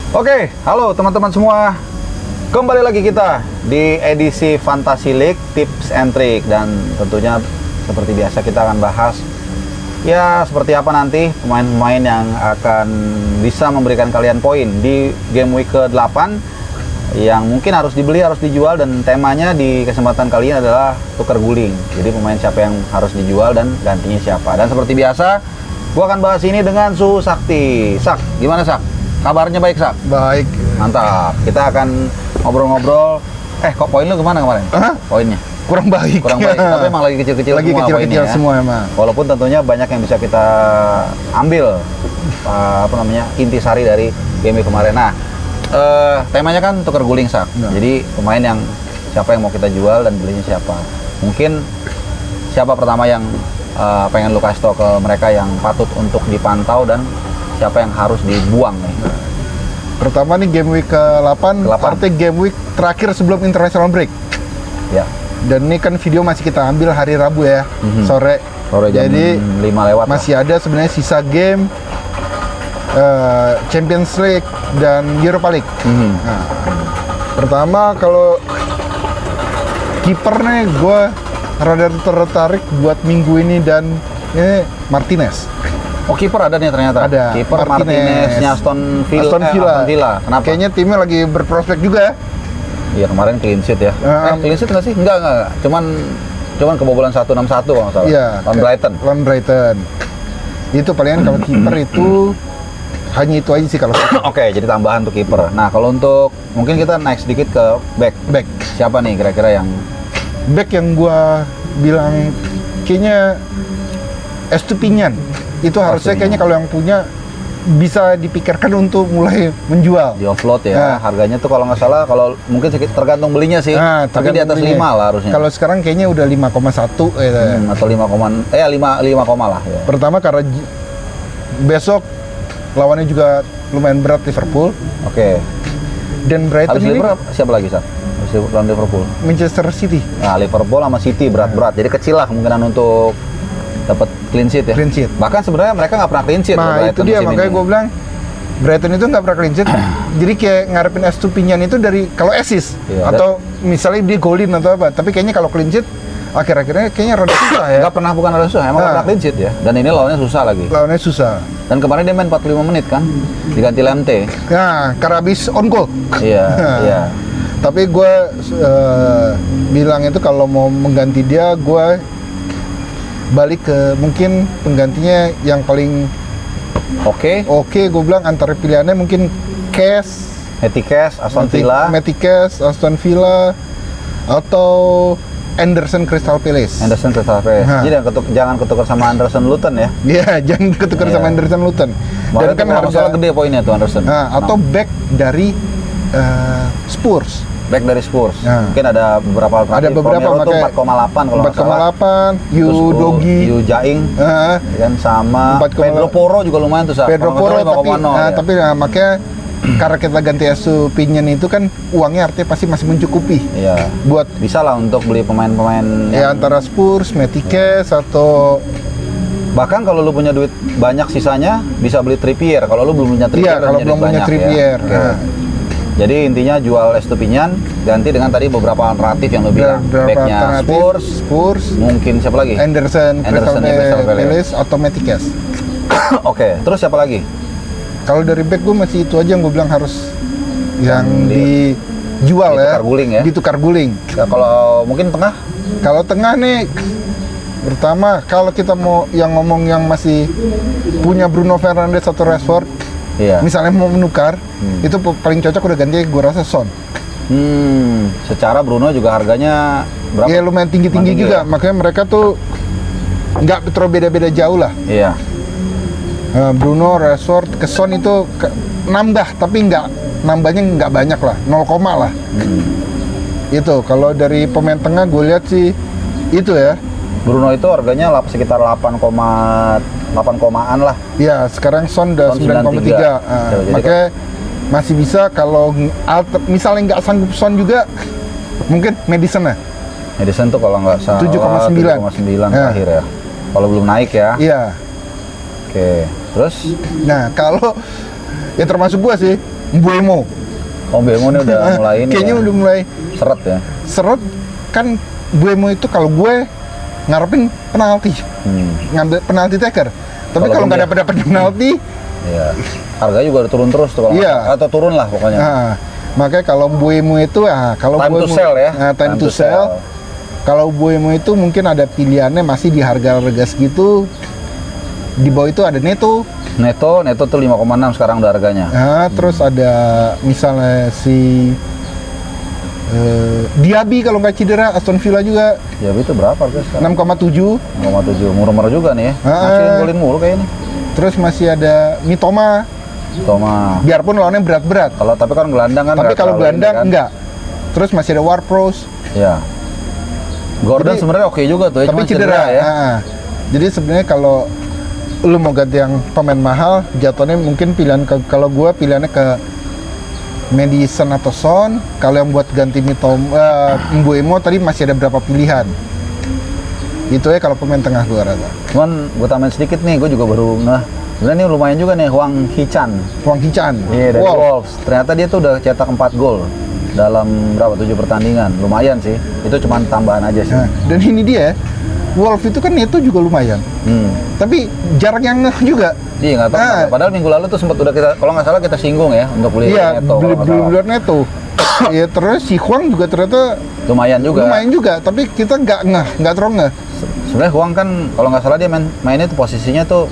Oke, halo teman-teman semua. Kembali lagi kita di edisi Fantasy League Tips and Trick, dan tentunya seperti biasa kita akan bahas ya seperti apa nanti pemain-pemain yang akan bisa memberikan kalian poin di game week ke-8 yang mungkin harus dibeli, harus dijual, dan temanya di kesempatan kali ini adalah tukar guling. Jadi pemain siapa yang harus dijual dan gantinya siapa. Dan seperti biasa, gua akan bahas ini dengan Su Sakti. Sak, gimana Sak? Kabarnya baik, Sak? Baik. Mantap. Kita akan ngobrol-ngobrol. Kok poin lu kemana kemarin? Poinnya? Kurang baik. Kurang baik. Tapi emang lagi kecil-kecil lagi semua kecil-kecil poinnya, semua emang. Walaupun tentunya banyak yang bisa kita ambil intisari dari game kemarin. Nah, temanya kan tukar guling, Sak. Nah. Jadi pemain yang siapa yang mau kita jual dan belinya siapa. Mungkin siapa pertama yang pengen lu kasih tau ke mereka yang patut untuk dipantau dan siapa yang harus dibuang nih? Pertama nih game week ke-8, artinya game week terakhir sebelum international break. Ya. Dan ini kan video masih kita ambil hari Rabu ya, sore. Jam Jadi 5 lewat masih ada sebenarnya sisa game Champions League dan Europa League. Nah, pertama kalau kiper nih gue rada tertarik buat minggu ini, dan ini Martinez. Oh, kiper ada nih ternyata. Ada. Kiper Martinez-nya Aston Villa. Aston Villa. Kenapa? Kayaknya timnya lagi berprospek juga. Iya, kemarin clean sheet ya. Clean sheet nggak sih? Enggak. Cuman kebobolan 1-6-1 kalau nggak salah. Iya. Brighton. Lawan Brighton. Itu palingan kalau kiper itu hanya itu aja sih kalau. Oke, jadi tambahan untuk kiper. Nah, kalau untuk mungkin kita naik sedikit ke back. Siapa nih kira-kira yang back yang gua bilang kayaknya Estupiñán. Itu harusnya kayaknya kalau yang punya bisa dipikirkan untuk mulai menjual. di offload ya? Nah. Harganya tuh kalau nggak salah, kalau mungkin tergantung belinya sih. Tapi di atas 5 lah harusnya. Kalau sekarang kayaknya udah 5,1 gitu. Atau 5 lah ya. Pertama karena besok lawannya juga lumayan berat Liverpool. Oke. Dan Brighton Habis ini Liverpool siapa lagi, Sat? Habis lawan Liverpool. Manchester City. Nah, Liverpool sama City berat-berat. Jadi kecil lah kemungkinan untuk dapat clean sheet ya. Clean sheet. Bahkan sebenarnya mereka nggak pernah clean sheet. Nah, itu dia makanya gue bilang Brighton itu nggak pernah clean sheet. Jadi kayak ngarepin Estupiñán itu dari kalau assist atau misalnya dia golin atau apa. Tapi kayaknya kalau clean sheet akhir-akhirnya kayaknya rada susah ya. Bukan rada susah, emang nggak pernah clean sheet ya. Dan ini lawannya susah lagi. Lawannya susah. Dan kemarin dia main 45 menit kan, diganti Lemte. Nah, karena habis on goal. Iya, iya. Tapi gue bilang itu kalau mau mengganti dia, gue balik ke mungkin penggantinya yang paling oke, gue bilang antara pilihannya mungkin Matty Cash, Aston Villa, atau Anderson Crystal Palace. Jadi jangan ketukar sama Anderson Luton ya. Iya, jangan ketukar sama Anderson Luton. Dan kan harga gede poinnya tuh Anderson. Nah, atau back dari Spurs. Back dari Spurs. Mungkin ada beberapa alternatif. Ada beberapa, makanya 4,8 kalau nggak salah. 4,8, Yudogi, Yu Jaing, dan sama 4, Pedro Porro juga lumayan tuh, Pedro Porro, tapi ya. makanya karena kita ganti Estupiñán itu kan uangnya artinya pasti masih mencukupi. Iya. Buat bisa lah untuk beli pemain-pemain ya antara Spurs, Matty Cash, atau bahkan kalau lu punya duit banyak sisanya bisa beli Trippier. Kalau lu belum punya Trippier, kalau belum punya Trippier. Ya. Jadi intinya jual Estupiñán, ganti dengan tadi beberapa alternatif yang lu bilang. Backnya Spurs, mungkin siapa lagi? Anderson Crystal Palace atau Matty Cash. Oke, terus siapa lagi? Kalau dari back gue masih itu aja yang gue bilang harus yang dijual ya. Ditukar guling. Ya, kalau mungkin tengah? Kalau tengah nih, pertama kalau kita mau yang ngomong yang masih punya Bruno Fernandes atau Rashford, misalnya mau menukar, itu paling cocok udah ganti gue rasa Son. Secara Bruno juga harganya berapa? Iya, lumayan tinggi-tinggi juga, makanya mereka tuh nggak terlalu beda-beda jauh lah. Iya. Bruno, Rashford, ke Son itu nambah, tapi nambahnya nggak banyak lah, 0, lah. Itu kalau dari pemain tengah gue lihat sih itu ya. Bruno itu harganya sekitar 8,an lah. Iya, sekarang Son udah 9,3. Makanya masih bisa kalau misalnya nggak sanggup Son juga, mungkin Maddison lah. Maddison tuh kalau nggak salah 7,9 terakhir ya. Kalau belum naik ya. Iya. Oke, terus? Nah, kalau ya termasuk gua sih, Mbuemo. Oh, Bemo ini udah mulai ini. Kayaknya ya? udah mulai Seret ya. seret kan. Mbuemo itu kalau gue ngarepin penalti, ngambil penalti taker. Tapi kalau nggak dapat penalti, iya. Harga juga udah turun terus tuh kalau atau turun lah pokoknya. Nah, makanya kalau Mbuemo itu kalau time Mbuemo, to sell ya. Time to sell. Kalau Mbuemo itu mungkin ada pilihannya masih di harga segitu. Di bawah itu ada Neto Neto tuh 5,6 sekarang udah harganya. Nah, terus ada misalnya si Diaby kalau nggak cedera, Aston Villa juga. Diaby itu berapa harga sekarang? 6,7. 6,7, murah-murah juga nih ya. Masih golin mulu kayaknya. Terus masih ada Mitoma. Biarpun lawannya berat-berat. Tapi kan gelandang kan. Tapi kalau gelandang enggak. Terus masih ada Ward-Prowse. Ya. Gordon sebenarnya oke juga tuh. Tapi cedera ya. Jadi sebenarnya kalau lu mau ganti yang pemain mahal, jatuhnya mungkin pilihan kalau gua pilihannya ke Madison atau Son. Kalau yang buat ganti Mbuemo tadi masih ada berapa pilihan. Itu ya kalau pemain tengah gua rasa. Cuman gua tambahin sedikit nih, gua juga baru sebenarnya ini lumayan juga nih Hwang Hee-chan. Iya, dari Wolves. Ternyata dia tuh udah cetak 4 gol dalam berapa 7 pertandingan. Lumayan sih. Itu cuma tambahan aja sih. Dan ini dia Wolves itu kan itu juga lumayan. Tapi jarang yang ngeh juga. Iya, nggak tahu. Padahal minggu lalu tuh sempat udah kita, kalau nggak salah kita singgung ya untuk beli Neto. Beli Neto. Ya terus si Hwang juga ternyata lumayan juga. Tapi kita nggak terlalu ngeh. Sebenarnya Hwang kan kalau nggak salah dia mainnya tuh posisinya tuh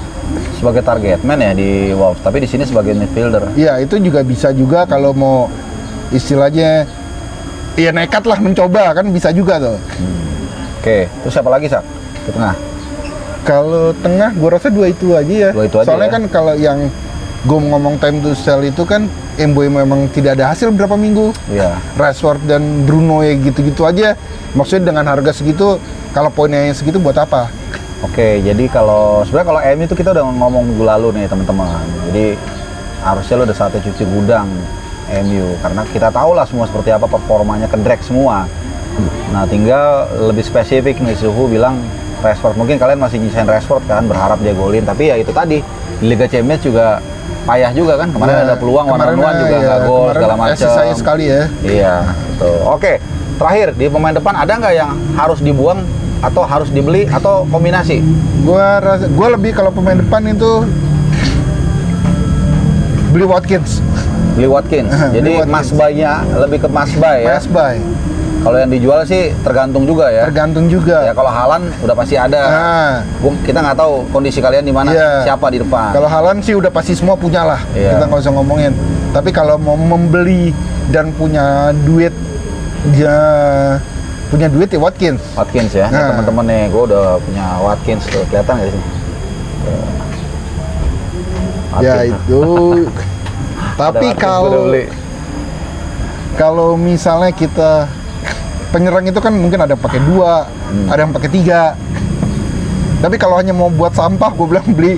sebagai target man ya di Wolves. Tapi di sini sebagai midfielder. Iya, itu juga bisa juga kalau mau istilahnya ya nekat lah mencoba kan bisa juga tuh. Oke, terus siapa lagi Sak? Ke tengah? Kalau tengah, gue rasa dua itu aja ya. Soalnya ya? kan kalau yang gue ngomong time to sell itu kan Mbuemo memang tidak ada hasil berapa minggu. Iya. Rashford dan Bruno ya gitu-gitu aja. Maksudnya dengan harga segitu, kalau poinnya segitu buat apa? Oke, jadi sebenarnya kalau MU itu kita udah ngomong minggu lalu nih teman-teman. Jadi harusnya lo udah saatnya cuci gudang MU karena kita tahu lah semua seperti apa performanya, kedrek semua. Nah, tinggal lebih spesifik nih, Suhu bilang Rashford. Mungkin kalian masih nyisain Rashford kan, berharap dia golin. Tapi ya itu tadi, di Liga Champions juga payah juga kan. Kemarin ada peluang, one-on-one juga nggak gol, segala macam. Saya sekali ya. Iya, betul. Oke, terakhir, di pemain depan ada nggak yang harus dibuang atau harus dibeli atau kombinasi? Gua lebih kalau pemain depan itu beli Watkins. Jadi Mas Buy-nya lebih ke Mas Buy ya? Mas Buy. Kalau yang dijual sih tergantung juga ya. Ya kalau Haaland udah pasti ada. Kita nggak tahu kondisi kalian di mana, siapa di depan. Kalau Haaland sih udah pasti semua punya lah. Kita nggak usah ngomongin. Tapi kalau mau membeli dan punya duit ya Watkins ya. Teman-teman nih, gue udah punya Watkins tuh, kelihatan nggak sih? Ya itu. Tapi kalau misalnya kita penyerang itu kan mungkin ada yang pakai 2, ada yang pakai 3. Tapi kalau hanya mau buat sampah, gue bilang beli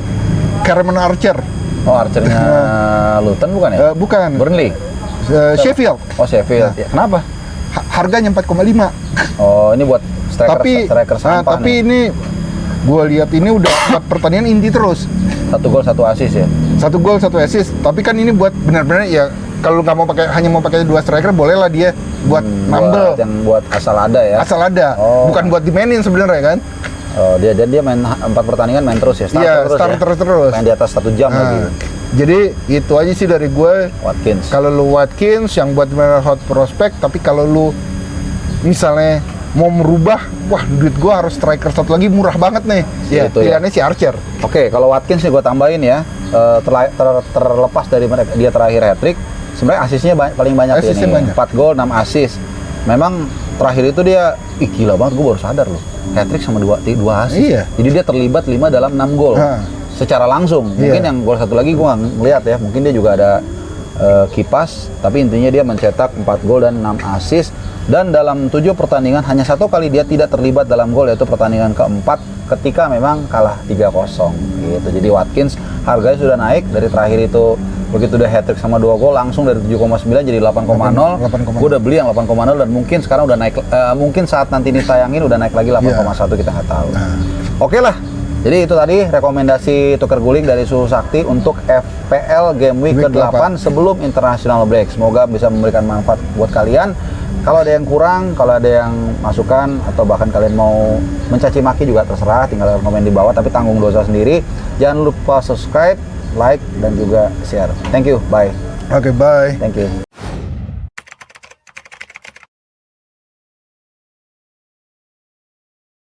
Cameron Archer. Oh, Archernya Luton bukan ya? Bukan. Burnley. Sheffield. Oh, Sheffield. Ya, kenapa? Harganya 4,5. Oh, ini buat striker sampah. Tapi ini gue lihat ini udah 4 pertandingan inti terus. 1 gol 1 assist ya. 1 gol 1 assist. Tapi kan ini buat benar-benar ya. Kalau nggak mau hanya mau pakai 2 striker, bolehlah dia buat nambel. Yang buat asal ada ya. Asal ada. Bukan buat dimainin sebenarnya kan. Oh, dia main 4 pertandingan main terus ya. Starter terus. Main di atas 1 jam lagi. Jadi itu aja sih dari gue. Watkins. Kalau lu Watkins yang buat hot prospect, tapi kalau lu misalnya mau merubah, wah duit gue harus striker satu lagi murah banget nih. Pilihannya si Archer. Oke, kalau Watkins nih gue tambahin ya. Terlepas dari dia terakhir hat-trick, sebenarnya asisnya paling banyak ini. 4 gol 6 assist. Memang terakhir itu dia gila banget, gue baru sadar loh. Hat-trick sama 2 assist. Iya. Jadi dia terlibat 5 dalam 6 gol. Secara langsung. Mungkin yang gol satu lagi gue nggak ngeliat ya. Mungkin dia juga ada kipas, tapi intinya dia mencetak 4 gol dan 6 assist. Dan dalam 7 pertandingan hanya 1 kali dia tidak terlibat dalam gol, yaitu pertandingan keempat ketika memang kalah 3-0 gitu. Jadi Watkins harganya sudah naik dari terakhir itu, begitu udah hat-trick sama 2 gol langsung dari 7,9 jadi 8,0. Gue udah beli yang 8,0 dan mungkin sekarang udah naik, mungkin saat nanti ditayangin udah naik lagi 8,1, kita nggak tahu. Oke lah, Jadi itu tadi rekomendasi tuker guling dari Suhu Sakti untuk FPL Game Week Week ke-8 sebelum international break. Semoga bisa memberikan manfaat buat kalian. Kalau ada yang kurang, kalau ada yang masukan, atau bahkan kalian mau mencaci maki juga terserah, tinggal komen di bawah, tapi tanggung dosa sendiri. Jangan lupa subscribe, like, dan juga share. Thank you, bye. Oke, bye. Thank you.